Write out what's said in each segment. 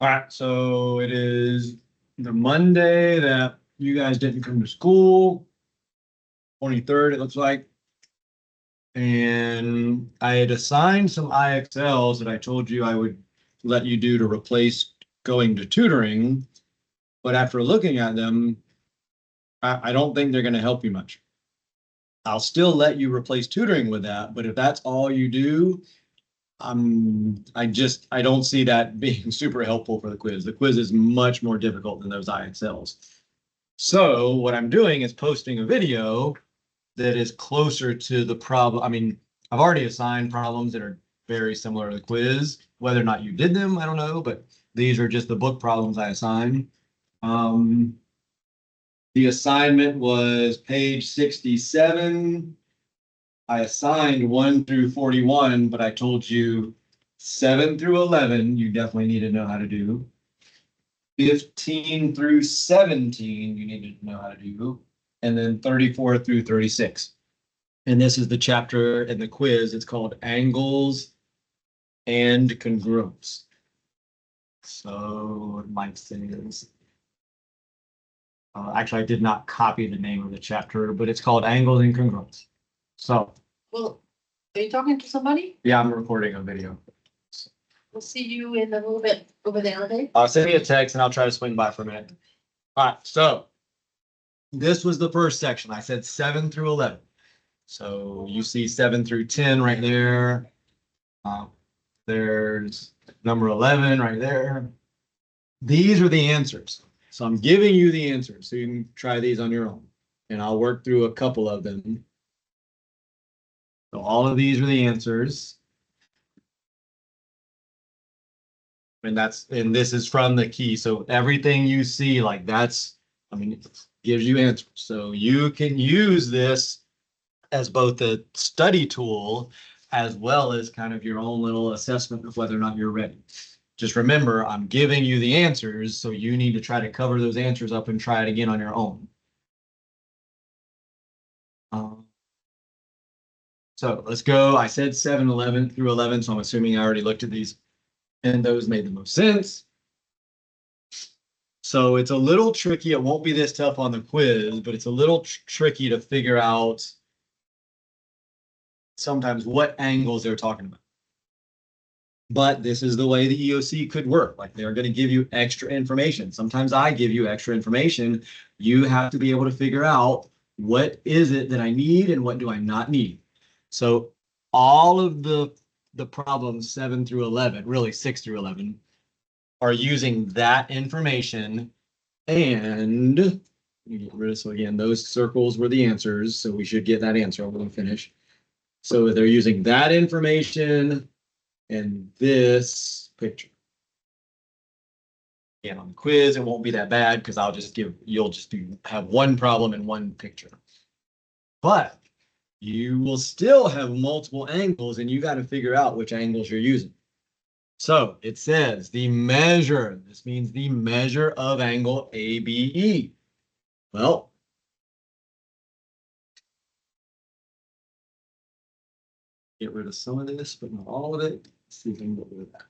All right, so it is the Monday that you guys didn't come to school, 23rd, it looks like. And I had assigned some IXLs that I told you I would let you do to replace going to tutoring. But after looking at them, I don't think they're going to help you much. I'll still let you replace tutoring with that, but if that's all you do, I don't see that being super helpful for the quiz. The quiz is much more difficult than those IXLs. So what I'm doing is posting a video that is closer to the problem. I mean, I've already assigned problems that are very similar to the quiz. Whether or not you did them, I don't know, but these are just the book problems I assigned. Um, the assignment was page 67. I assigned 1 through 41, but I told you 7 through 11, you definitely need to know how to do. 15 through 17, you need to know how to do. And then 34 through 36. And this is the chapter in the quiz. It's called Angles and Congruence. So Mike says, actually, I did not copy the name of the chapter, but it's called Angles and Congruence. So, Well, are you talking to somebody? yeah, I'm recording a video. We'll see you in a little bit over there, okay? Send me a text and I'll try to swing by for a minute. All right, so this was the first section. I said 7 through 11. So you see 7 through 10 right there. There's number 11 right there. These are the answers. So I'm giving you the answers so you can try these on your own. And I'll work through a couple of them. So all of these are the answers. And this is from the key. So everything you see, like that's, I mean, it gives you answers. So you can use this as both a study tool as well as kind of your own little assessment of whether or not you're ready. Just remember, I'm giving you the answers, so you need to try to cover those answers up and try it again on your own. So let's go. I said 7, 11 through 11, so I'm assuming I already looked at these and those made the most sense. So it's a little tricky. It won't be this tough on the quiz, but it's a little tricky to figure out sometimes what angles they're talking about. But this is the way the EOC could work. Like they're going to give you extra information. Sometimes I give you extra information. You have to be able to figure out what is it that I need and what do I not need. So all of the problems 7 through 11, really 6 through 11, are using that information. And get rid of, so again, those circles were the answers. So we should get that answer when we finish. So they're using that information and this picture. Again, on the quiz, it won't be that bad because you'll just have one problem and one picture. But you will still have multiple angles and you got to figure out which angles you're using. So it says the measure, this means the measure of angle ABE. Well, get rid of some of this, but not all of it. Let's see if we can get rid of that.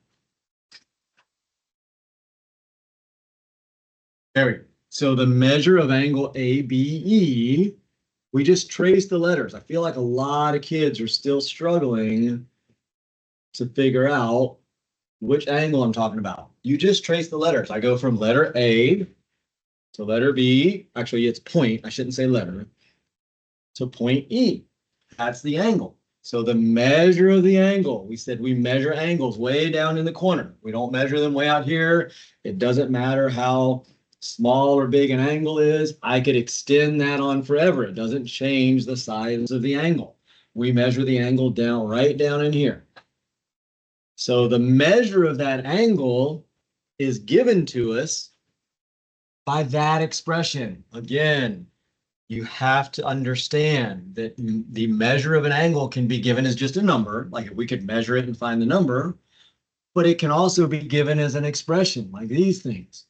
There we go. So the measure of angle ABE, we just trace the letters. I feel like a lot of kids are still struggling to figure out which angle I'm talking about. You just trace the letters. I go from letter A to letter B. Actually, it's point. I shouldn't say letter. To point E. That's the angle. So the measure of the angle, we said we measure angles way down in the corner. We don't measure them way out here. It doesn't matter how small or big an angle is. I could extend that on forever. It doesn't change the size of the angle. We measure the angle down right down in here. So the measure of that angle is given to us by that expression. Again, you have to understand that the measure of an angle can be given as just a number, like if we could measure it and find the number, but it can also be given as an expression, like these things.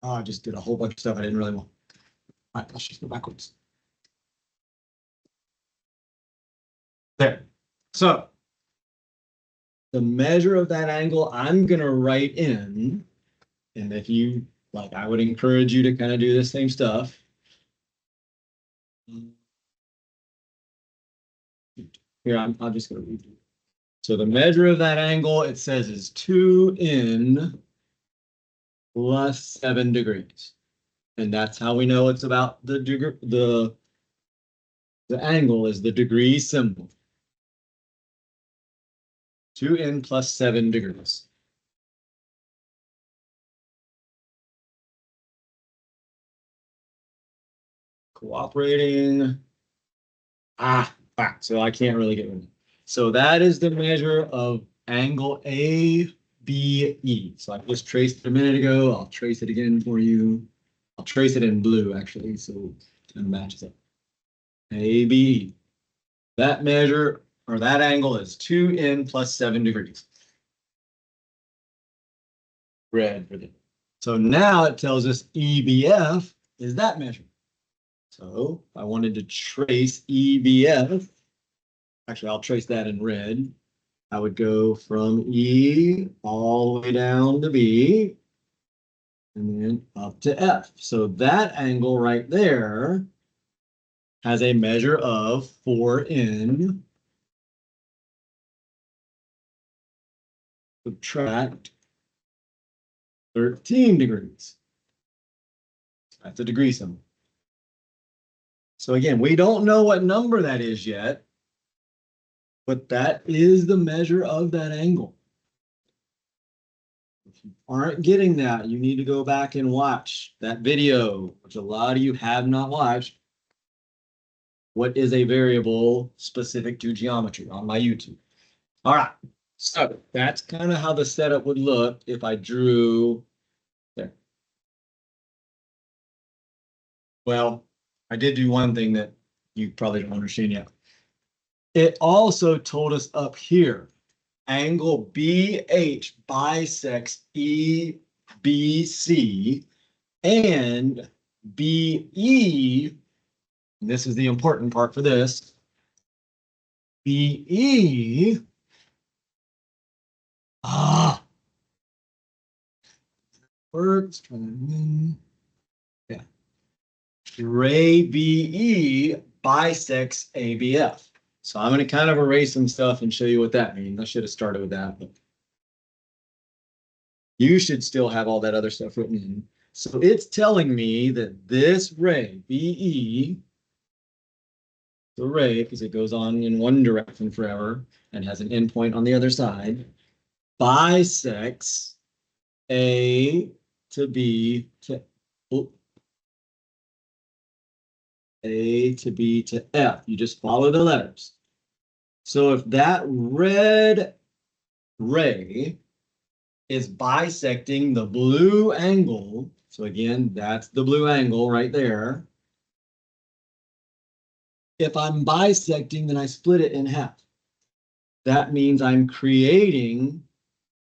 Oh, I just did a whole bunch of stuff I didn't really want. All right, let's just go backwards. There. So the measure of that angle I'm going to write in, and if you like, I would encourage you to kind of do the same stuff. Here, I'm just going to read it. So the measure of that angle, it says, is 2n plus 7 degrees. And that's how we know it's about the degree, the angle is the degree symbol. 2n plus 7 degrees. Cooperating. So I can't really get rid of it. So that is the measure of angle ABE. So I just traced it a minute ago. I'll trace it again for you. I'll trace it in blue, actually, so it matches up. ABE. That measure, or that angle, is 2n plus 7 degrees. Red for them. So now it tells us EBF is that measure. So if I wanted to trace EBF, actually, I'll trace that in red. I would go from E all the way down to B, and then up to F. So that angle right there has a measure of 4n. Subtract 13 degrees. That's a degree symbol. So again, we don't know what number that is yet, but that is the measure of that angle. If you aren't getting that, you need to go back and watch that video, which a lot of you have not watched. What is a variable specific to geometry on my YouTube? All right, so that's kind of how the setup would look if I drew there. Well, I did do one thing that you probably don't understand yet. It also told us up here, angle BH bisects EBC, and BE, this is the important part for this, BE, works, yeah, ray BE bisects ABF. So I'm going to kind of erase some stuff and show you what that means. I should have started with that, but you should still have all that other stuff written in. So it's telling me that this ray, BE, the ray, because it goes on in one direction forever and has an endpoint on the other side, bisects A to B to A to B to F. You just follow the letters. So if that red ray is bisecting the blue angle, so again, that's the blue angle right there. If I'm bisecting, then I split it in half. That means I'm creating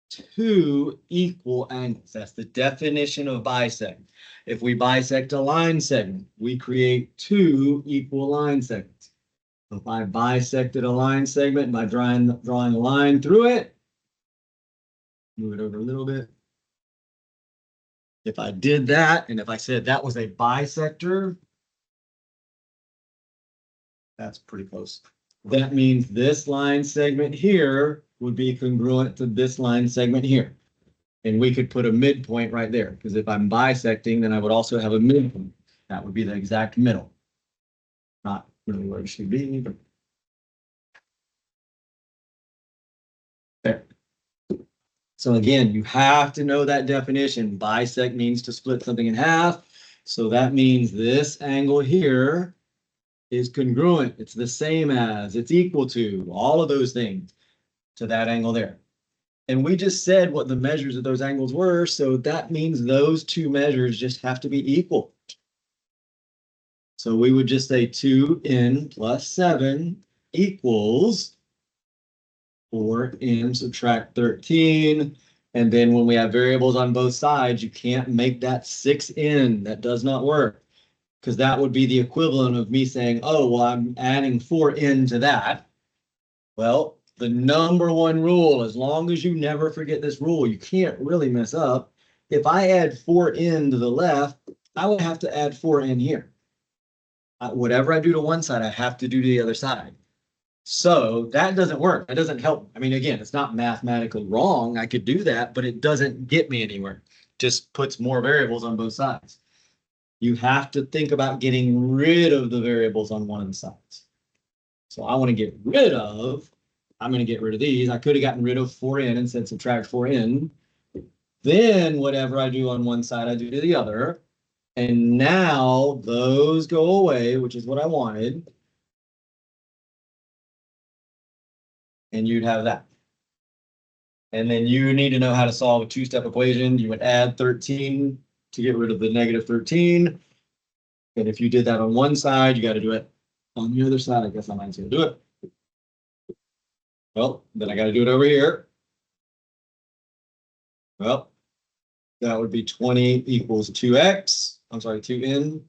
two equal angles. That's the definition of bisect. If we bisect a line segment, we create two equal line segments. If I bisected a line segment by drawing a line through it, move it over a little bit. If I did that, and if I said that was a bisector, that's pretty close. That means this line segment here would be congruent to this line segment here. And we could put a midpoint right there, because if I'm bisecting, then I would also have a midpoint. That would be the exact middle. Not really where it should be, but there. So again, you have to know that definition. Bisect means to split something in half. So that means this angle here is congruent. It's the same as, it's equal to, all of those things to that angle there. And we just said what the measures of those angles were, so that means those two measures just have to be equal. So we would just say 2n plus 7 equals 4n subtract 13. And then when we have variables on both sides, you can't make that 6n. That does not work, because that would be the equivalent of me saying, oh, well, I'm adding 4n to that. Well, the number one rule, as long as you never forget this rule, you can't really mess up. If I add 4n to the left, I would have to add 4n here. Whatever I do to one side, I have to do to the other side. So that doesn't work. That doesn't help. I mean, again, it's not mathematically wrong. I could do that, but it doesn't get me anywhere. Just puts more variables on both sides. You have to think about getting rid of the variables on one of the sides. So I want to get rid of, I'm going to get rid of these. I could have gotten rid of 4n and said subtract 4n. Then whatever I do on one side, I do to the other. And now those go away, which is what I wanted. And you'd have that. And then you need to know how to solve a two-step equation. You would add 13 to get rid of the negative 13. And if you did that on one side, you got to do it on the other side. I guess I'm not going to do it. Well, then I got to do it over here. Well, that would be 20 equals 2x. I'm sorry, 2n.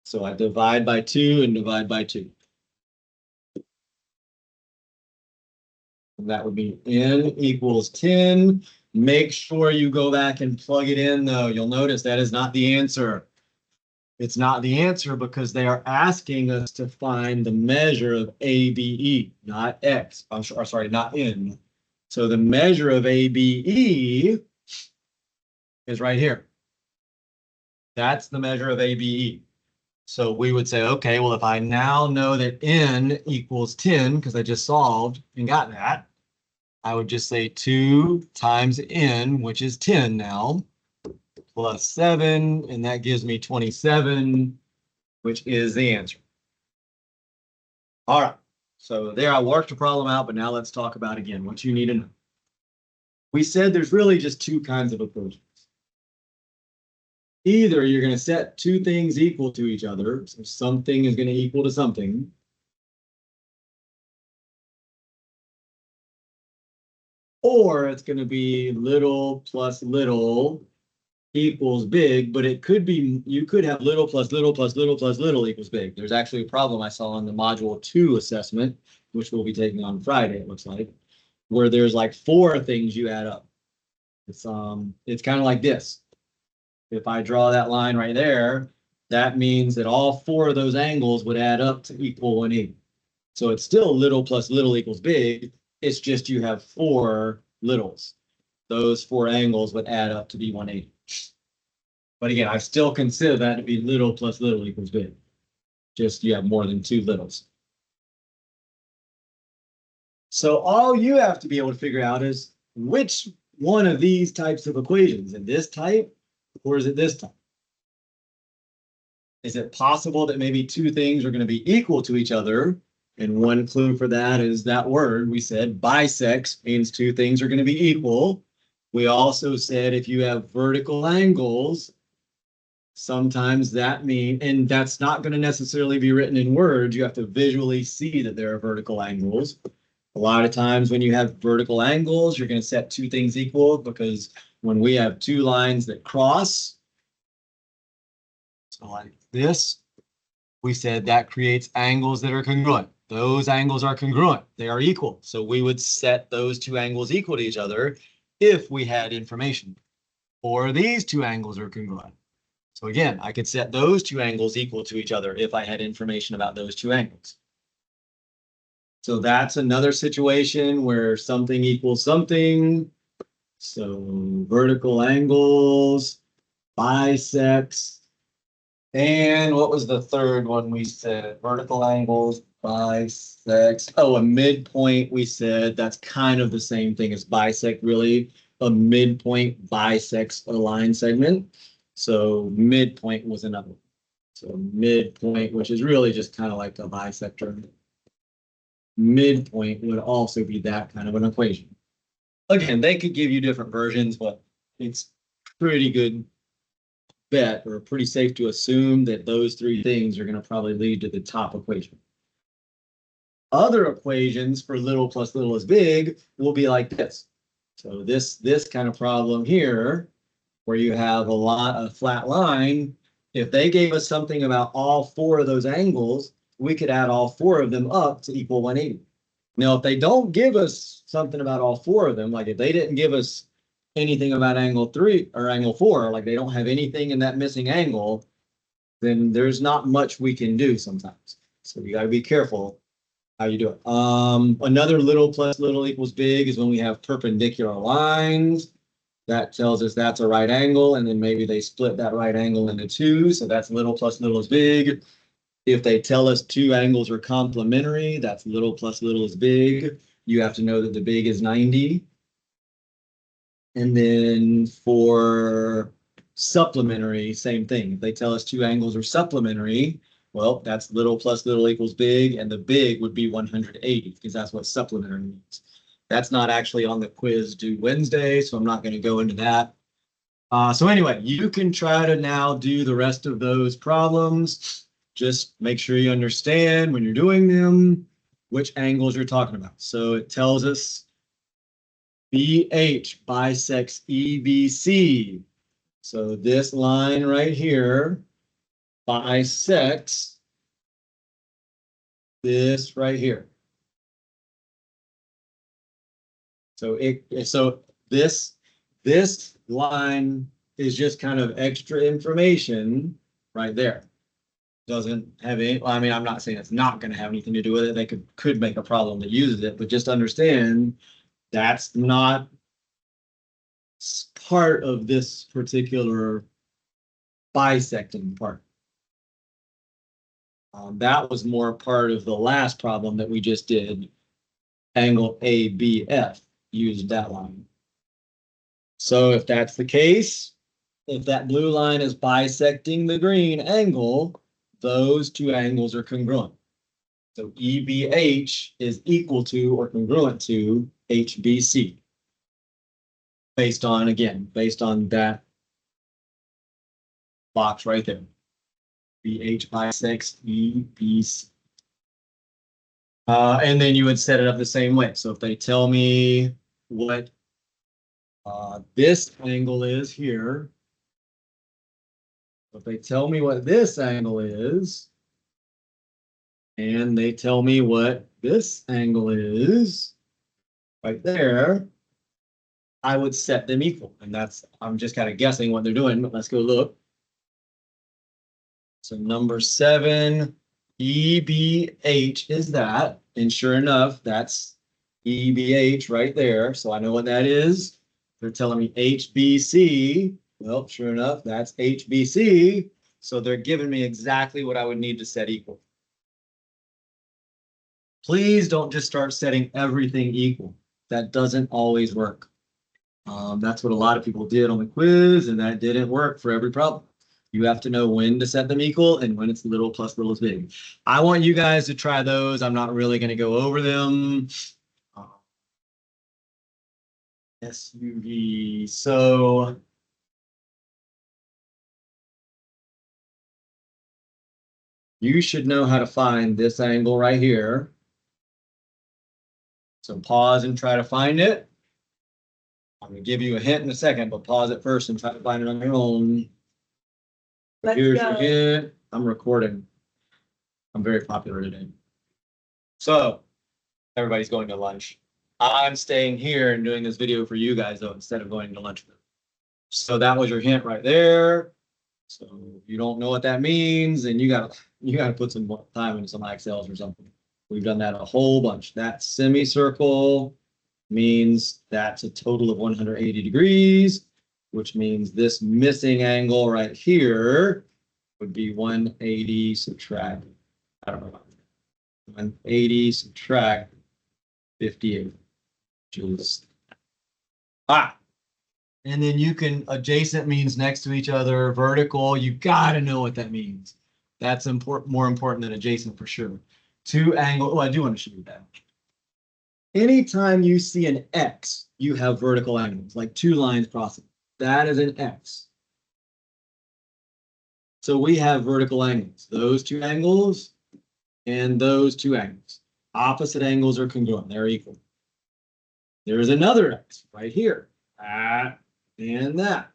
So I divide by 2 and divide by 2. And that would be n equals 10. Make sure you go back and plug it in, though. You'll notice that is not the answer. It's not the answer because they are asking us to find the measure of ABE, not x. I'm sorry, not n. So the measure of ABE is right here. That's the measure of ABE. So we would say, okay, well, if I now know that n equals 10, because I just solved and got that, I would just say 2 times n, which is 10 now, plus 7, and that gives me 27, which is the answer. All right, so there I worked the problem out, but now let's talk about again what you need to know. We said there's really just two kinds of equations. Either you're going to set two things equal to each other, so something is going to equal to something, or it's going to be little plus little equals big, but it could be, you could have little plus little plus little plus little equals big. There's actually a problem I saw in the module 2 assessment, which we'll be taking on Friday, it looks like, where there's like 4 things you add up. It's kind of like this. If I draw that line right there, that means that all 4 of those angles would add up to equal 180. So it's still little plus little equals big. It's just you have 4 littles. Those 4 angles would add up to be 180. But again, I still consider that to be little plus little equals big. Just you have more than 2 littles. So all you have to be able to figure out is which one of these types of equations, in this type, or is it this type? Is it possible that maybe 2 things are going to be equal to each other? And one clue for that is that word we said bisects means 2 things are going to be equal. We also said if you have vertical angles, sometimes that means, and that's not going to necessarily be written in words. You have to visually see that there are vertical angles. A lot of times when you have vertical angles, you're going to set 2 things equal because when we have 2 lines that cross, so like this, we said that creates angles that are congruent. Those angles are congruent. They are equal. So we would set those 2 angles equal to each other if we had information. Or these 2 angles are congruent. So again, I could set those 2 angles equal to each other if I had information about those 2 angles. So that's another situation where something equals something. So vertical angles, bisects, and what was the third one we said? Vertical angles, bisects. Oh, a midpoint we said. That's kind of the same thing as bisect, really. A midpoint bisects a line segment. So midpoint was another one. So midpoint, which is really just kind of like a bisector. Midpoint would also be that kind of an equation. Again, they could give you different versions, but it's pretty good bet or pretty safe to assume that those 3 things are going to probably lead to the top equation. Other equations for little plus little is big will be like this. So this kind of problem here, where you have a flat line, if they gave us something about all 4 of those angles, we could add all 4 of them up to equal 180. Now, if they don't give us something about all four of them, like if they didn't give us anything about angle 3 or angle 4, like they don't have anything in that missing angle, then there's not much we can do sometimes. So you got to be careful how you do it. Another little plus little equals big is when we have perpendicular lines. That tells us that's a right angle, and then maybe they split that right angle into two. So that's little plus little is big. If they tell us two angles are complementary, that's little plus little is big. You have to know that the big is 90. And then for supplementary, same thing. If they tell us two angles are supplementary, well, that's little plus little equals big, and the big would be 180 because that's what supplementary means. That's not actually on the quiz due Wednesday, so I'm not going to go into that. So anyway, you can try to now do the rest of those problems. Just make sure you understand when you're doing them, which angles you're talking about. So it tells us BH bisects EBC. So this line right here bisects this right here. So this line is just kind of extra information right there. Doesn't have any, well, I mean, I'm not saying it's not going to have anything to do with it. They could make a problem that uses it, but just understand that's not part of this particular bisecting part. That was more part of the last problem that we just did. Angle ABF used that line. So if that's the case, if that blue line is bisecting the green angle, those two angles are congruent. So EBH is equal to or congruent to HBC. Based on that box right there. BH bisects EBC. And then you would set it up the same way. So if they tell me what this angle is here, if they tell me what this angle is, and they tell me what this angle is right there, I would set them equal. And that's, I'm just kind of guessing what they're doing, but let's go look. So number 7, EBH is that. And sure enough, that's EBH right there. So I know what that is. They're telling me HBC. Well, sure enough, that's HBC. So they're giving me exactly what I would need to set equal. Please don't just start setting everything equal. That doesn't always work. That's what a lot of people did on the quiz, and that didn't work for every problem. You have to know when to set them equal and when it's little plus little is big. I want you guys to try those. I'm not really going to go over them. SUV. So you should know how to find this angle right here. So pause and try to find it. I'm going to give you a hint in a second, but pause it first and try to find it on your own. Here's your hint. I'm recording. I'm very popular today. So everybody's going to lunch. I'm staying here and doing this video for you guys, though, instead of going to lunch. So that was your hint right there. So if you don't know what that means, then you gotta put some time into some IXLs or something. We've done that a whole bunch. That semicircle means that's a total of 180 degrees, which means this missing angle right here would be 180 subtract, I don't know, 180 subtract 58, which is, and then you can, adjacent means next to each other, vertical, you gotta know what that means. That's more important than adjacent for sure. Two angle, oh, I do want to show you that. Anytime you see an X, you have vertical angles, like two lines crossing. That is an X. So we have vertical angles, those two angles and those two angles. Opposite angles are congruent, they're equal. There is another X right here, that and that.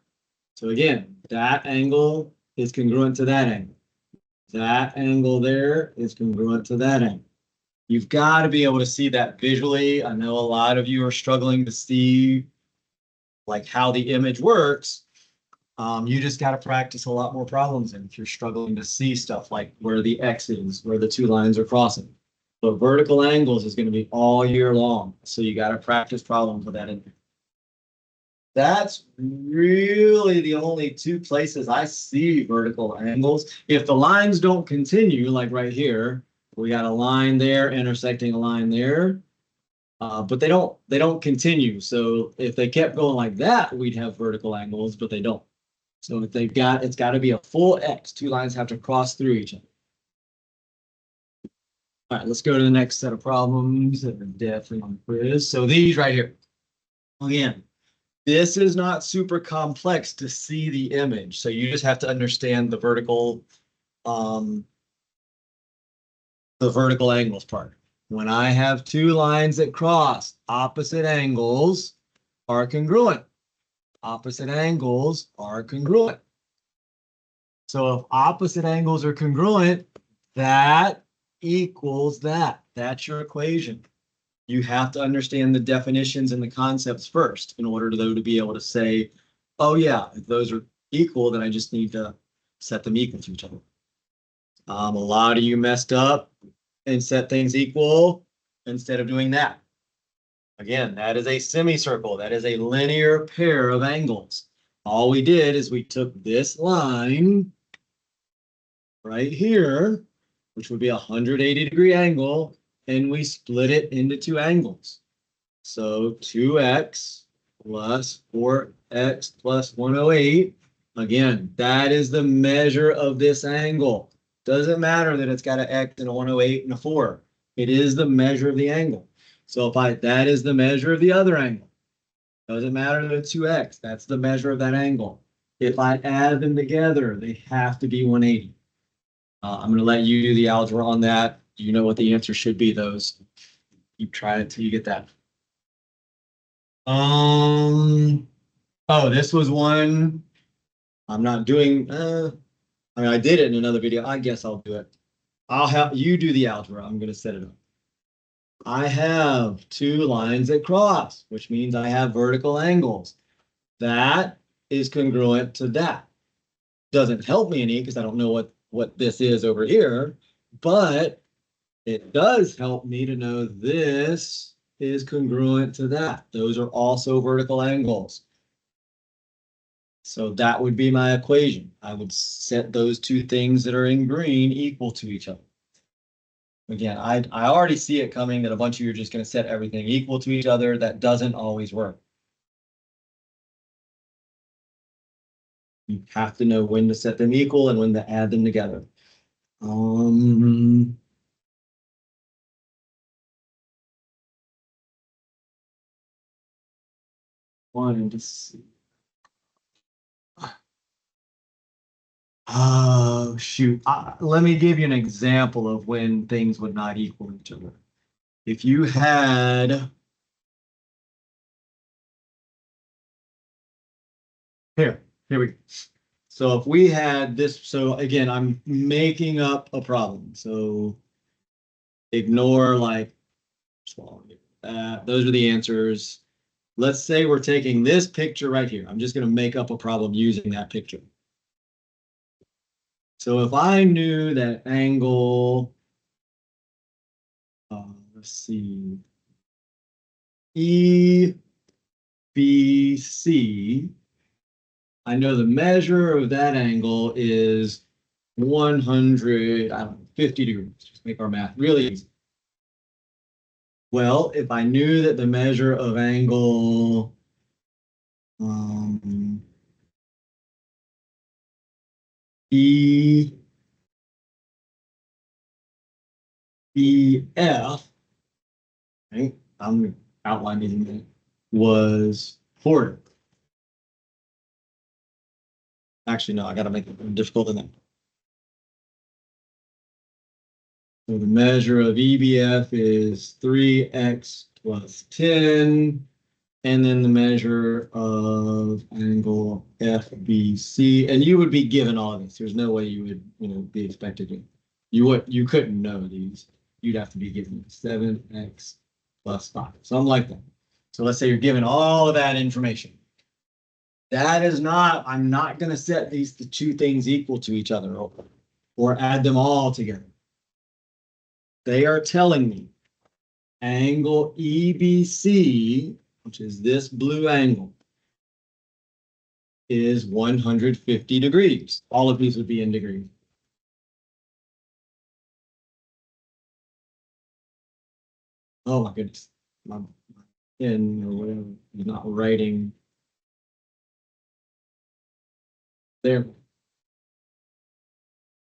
So again, that angle is congruent to that angle. That angle there is congruent to that angle. You've got to be able to see that visually. I know a lot of you are struggling to see like how the image works. You just got to practice a lot more problems. And if you're struggling to see stuff like where the X is, where the two lines are crossing. But vertical angles is going to be all year long. So you got to practice problems with that in there. That's really the only two places I see vertical angles. If the lines don't continue, like right here, we got a line there intersecting a line there, but they don't continue. So if they kept going like that, we'd have vertical angles, but they don't. So if they've got, it's got to be a full X. Two lines have to cross through each other. All right, let's go to the next set of problems that are definitely on the quiz. So these right here. Again, this is not super complex to see the image. So you just have to understand the vertical angles part. When I have two lines that cross, opposite angles are congruent. Opposite angles are congruent. So if opposite angles are congruent, that equals that. That's your equation. You have to understand the definitions and the concepts first in order to be able to say, oh yeah, if those are equal, then I just need to set them equal to each other. A lot of you messed up and set things equal instead of doing that. Again, that is a semicircle. That is a linear pair of angles. All we did is we took this line right here, which would be a 180-degree angle, and we split it into two angles. So 2x plus 4x plus 108. Again, that is the measure of this angle. Doesn't matter that it's got an x and a 108 and a 4. It is the measure of the angle. So if that is the measure of the other angle. Doesn't matter that it's 2x. That's the measure of that angle. If I add them together, they have to be 180. I'm going to let you do the algebra on that. You know what the answer should be, those. Keep trying until you get that. Oh, this was one I'm not doing. I mean, I did it in another video. I guess I'll do it. I'll have you do the algebra. I'm going to set it up. I have two lines that cross, which means I have vertical angles. That is congruent to that. Doesn't help me any because I don't know what this is over here, but it does help me to know this is congruent to that. Those are also vertical angles. So that would be my equation. I would set those two things that are in green equal to each other. Again, I already see it coming that a bunch of you are just going to set everything equal to each other. That doesn't always work. You have to know when to set them equal and when to add them together. Wanted to see. Oh, shoot. Let me give you an example of when things would not equal each other. If you had, here we go. So if we had this, so again, I'm making up a problem. So ignore like, those are the answers. Let's say we're taking this picture right here. I'm just going to make up a problem using that picture. So if I knew that angle, let's see, EBC, I know the measure of that angle is 150 degrees. Just make our math really easy. Well, if I knew that the measure of angle EF, right? I'm outlining it, was 40. Actually, no, I got to make it more difficult than that. So the measure of EBF is 3x plus 10. And then the measure of angle FBC. And you would be given all this. There's no way you would, be expected to. You couldn't know these. you'd have to be given 7x plus 5, something like that. So let's say you're given all of that information. That is not, I'm not going to set the two things equal to each other or add them all together. They are telling me angle EBC, which is this blue angle, is 150 degrees. All of these would be in degrees. Oh my goodness. My pen or whatever is not writing. There.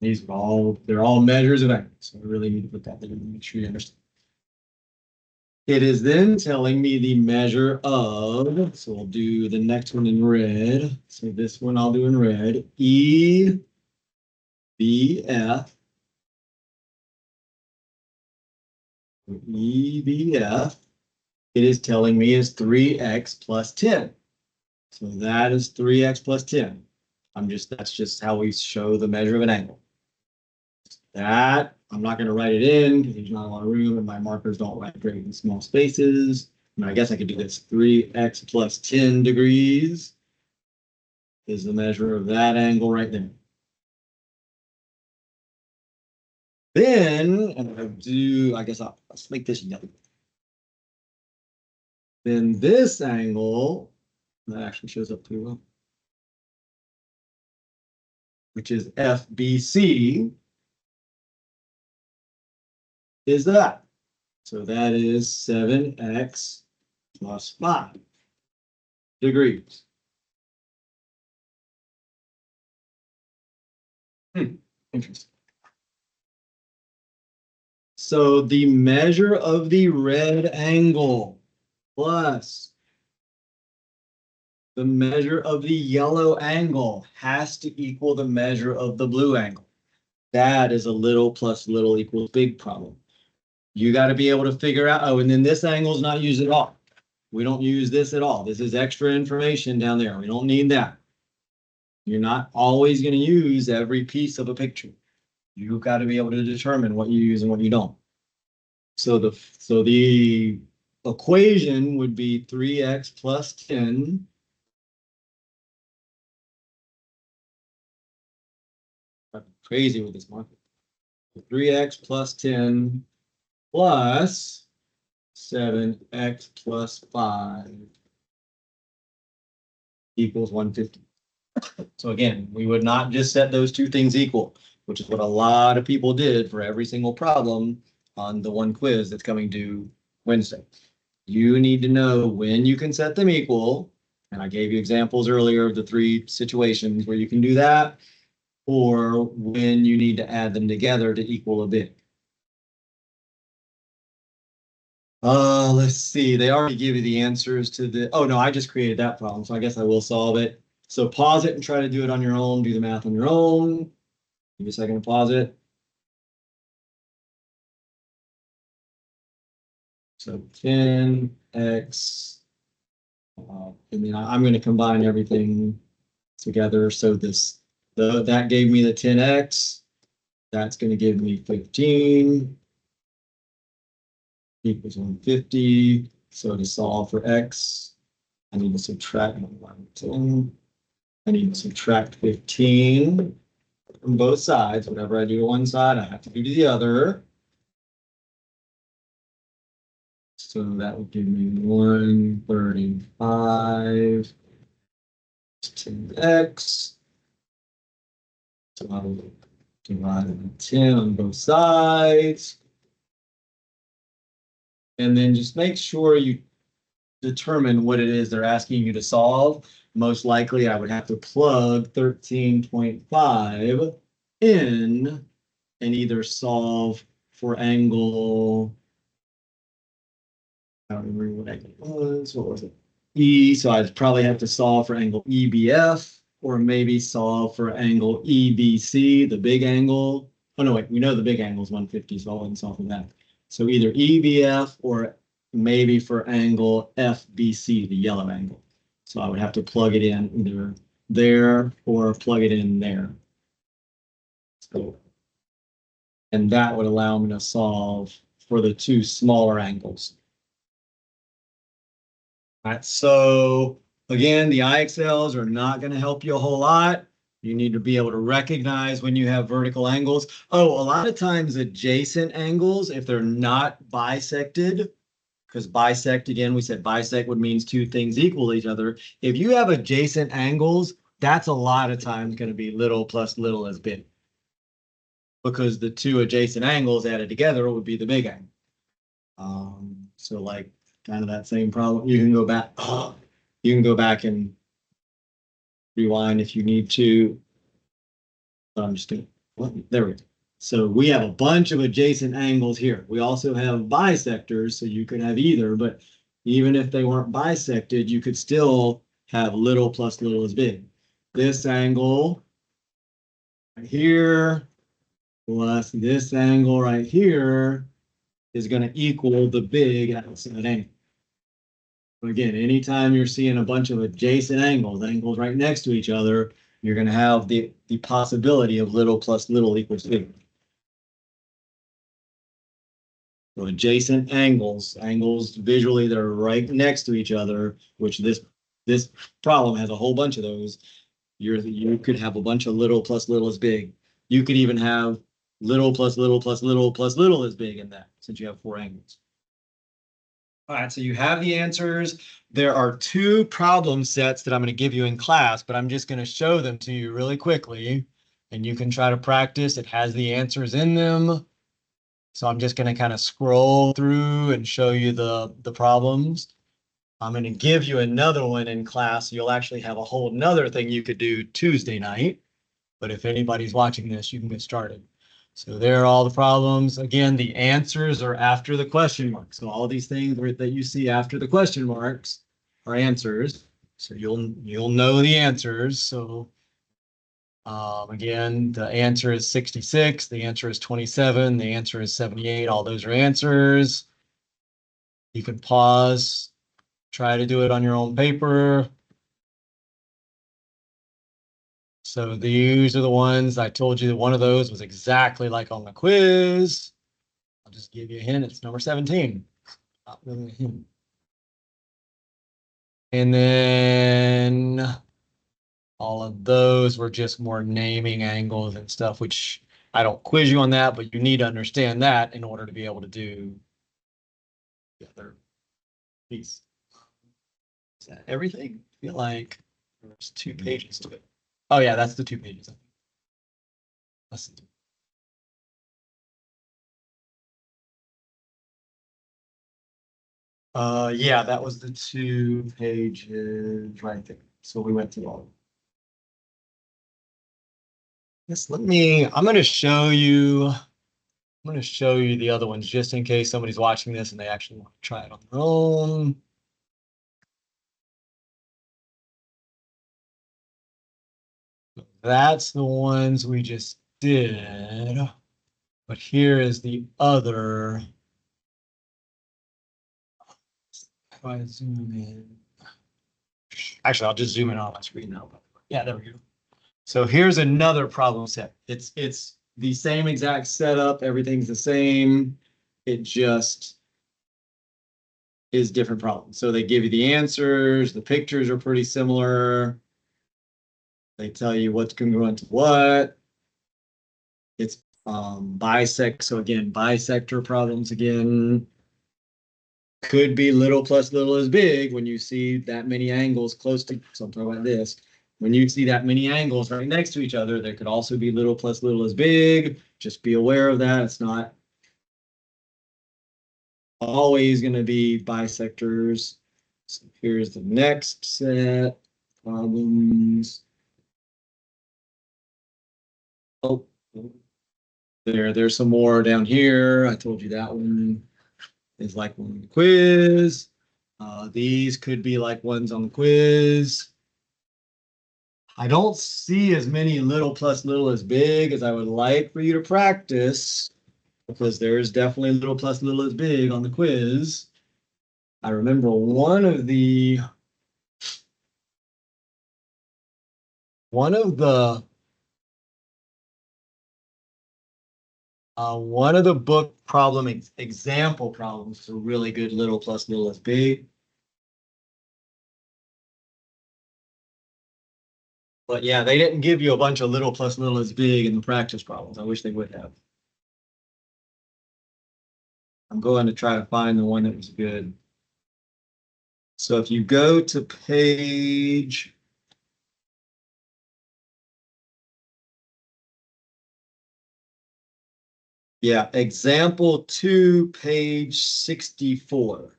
These are all, they're all measures of angles. So I really need to put that there to make sure you understand. It is then telling me the measure of, so we'll do the next one in red. So this one I'll do in red. EBF. EBF, it is telling me is 3x plus 10. So that is 3x plus 10. That's just how we show the measure of an angle. That, I'm not going to write it in because there's not a lot of room and my markers don't write great in small spaces. I guess I could do this. 3x plus 10 degrees is the measure of that angle right there. Then, and I guess let's make this yellow. Then this angle, that actually shows up pretty well, which is FBC, is that. So that is 7x plus 5 degrees. Interesting. So the measure of the red angle plus the measure of the yellow angle has to equal the measure of the blue angle. That is a little plus little equals big problem. You got to be able to figure out, oh, and then this angle is not used at all. We don't use this at all. This is extra information down there. We don't need that. You're not always going to use every piece of a picture. You've got to be able to determine what you use and what you don't. So the equation would be 3x plus 10 I'm crazy with this marker. 3x plus 10 plus 7x plus 5 equals 150. So again, we would not just set those two things equal, which is what a lot of people did for every single problem on the one quiz that's coming due Wednesday. You need to know when you can set them equal. And I gave you examples earlier of the 3 situations where you can do that, or when you need to add them together to equal a big. Let's see. They already give you the answers to the, oh no, I just created that problem, so I guess I will solve it. So pause it and try to do it on your own, do the math on your own. Give me a second to pause it. So 10x, and then I'm going to combine everything together. So that gave me the 10x. That's going to give me 15 equals 150. So to solve for x, I need to subtract 10. I need to subtract 15 from both sides. Whatever I do to one side, I have to do to the other. So that would give me 135 10x. So I will divide by 10 on both sides. And then just make sure you determine what it is they're asking you to solve. Most likely I would have to plug 13.5 in and either solve for angle, I don't remember what angle it was. What was it? E. So I'd probably have to solve for angle EBF, or maybe solve for angle EBC, the big angle. Oh no, wait, we know the big angle is 150, so I wouldn't solve for that. So either EBF or maybe for angle FBC, the yellow angle. So I would have to plug it in either there or plug it in there. So, and that would allow me to solve for the two smaller angles. All right, so again, the IXLs are not going to help you a whole lot. You need to be able to recognize when you have vertical angles. Oh, a lot of times adjacent angles, if they're not bisected, because bisect, again, we said bisect would means two things equal to each other. If you have adjacent angles, that's a lot of times going to be little plus little is big. Because the two adjacent angles added together would be the big angle. So like kind of that same problem. You can go back. You can go back and rewind if you need to. I'm just doing. There we go. So we have a bunch of adjacent angles here. We also have bisectors, so you could have either, but even if they weren't bisected, you could still have little plus little is big. This angle right here plus this angle right here is going to equal the big outside angle. Again, anytime you're seeing a bunch of adjacent angles right next to each other, you're going to have the possibility of little plus little equals big. So adjacent angles visually that are right next to each other, which this problem has a whole bunch of those. You could have a bunch of little plus little is big. You could even have little plus little plus little plus little is big in that, since you have four angles. All right, so you have the answers. There are two problem sets that I'm going to give you in class, but I'm just going to show them to you really quickly, and you can try to practice. It has the answers in them. So I'm just going to kind of scroll through and show you the problems. I'm going to give you another one in class. You'll actually have a whole nother thing you could do Tuesday night. But if anybody's watching this, you can get started. So there are all the problems. Again, the answers are after the question marks. So all these things that you see after the question marks are answers. So you'll know the answers. So again, the answer is 66. The answer is 27. The answer is 78. All those are answers. You can pause, try to do it on your own paper. So these are the ones I told you that one of those was exactly like on the quiz. I'll just give you a hint. It's number 17. Not really a hint. And then all of those were just more naming angles and stuff, which I don't quiz you on that, but you need to understand that in order to be able to do the other piece. Is that everything? I feel like there's 2 pages to it. Oh yeah, that's the 2 pages. Listen. Yeah, that was the 2 pages right there. So we went through all of them. Yes, I'm going to show you the other ones just in case somebody's watching this and they actually want to try it on their own. That's the ones we just did. But here is the other. If I zoom in. Actually, I'll just zoom in on my screen now. Yeah, there we go. So here's another problem set. It's the same exact setup. Everything's the same. It just is different problems. So they give you the answers. The pictures are pretty similar. They tell you what's congruent to what. It's bisect. So again, bisector problems again. Could be little plus little is big when you see that many angles close to something like this. When you see that many angles right next to each other, there could also be little plus little is big. Just be aware of that. It's not always going to be bisectors. So here's the next set problems. Oh, there's some more down here. I told you that one is like one on the quiz. These could be like ones on the quiz. I don't see as many little plus little is big as I would like for you to practice, because there's definitely little plus little is big on the quiz. I remember one of the One of the book example problems is a really good little plus little is big. But yeah, they didn't give you a bunch of little plus little is big in the practice problems. I wish they would have. I'm going to try to find the one that was good. So if you go to page, yeah, example 2, page 64.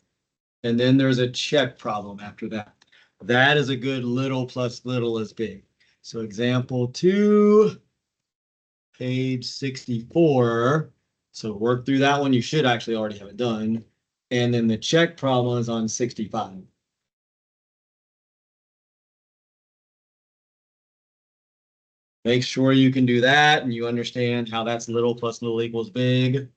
And then there's a check problem after that. That is a good little plus little is big. So example 2, page 64. So work through that one. You should actually already have it done. And then the check problem is on 65. Make sure you can do that and you understand how that's little plus little equals big.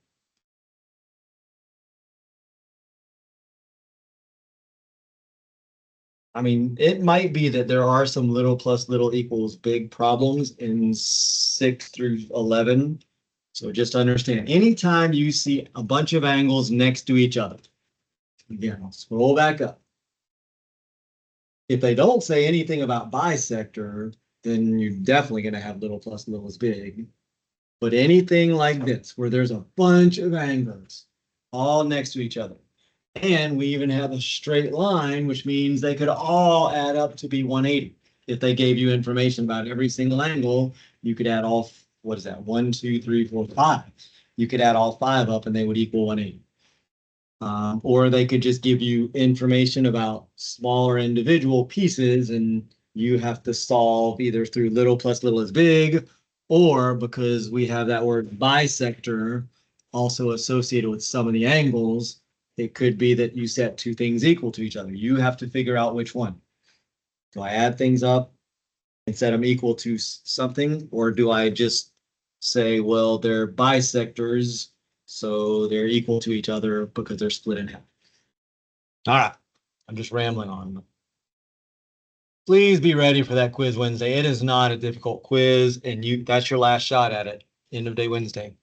I mean, it might be that there are some little plus little equals big problems in 6 through 11. So just understand, anytime you see a bunch of angles next to each other, again, I'll scroll back up. If they don't say anything about bisector, then you're definitely going to have little plus little is big. But anything like this, where there's a bunch of angles all next to each other, and we even have a straight line, which means they could all add up to be 180. If they gave you information about every single angle, you could add all, what is that? 1, 2, 3, 4, 5. You could add all 5 up and they would equal 180. Or they could just give you information about smaller individual pieces and you have to solve either through little plus little is big, or because we have that word bisector also associated with some of the angles, it could be that you set two things equal to each other. You have to figure out which one. Do I add things up and set them equal to something, or do I just say, well, they're bisectors, so they're equal to each other because they're split in half? All right, I'm just rambling on. Please be ready for that quiz Wednesday. It is not a difficult quiz, and that's your last shot at it. End of day Wednesday.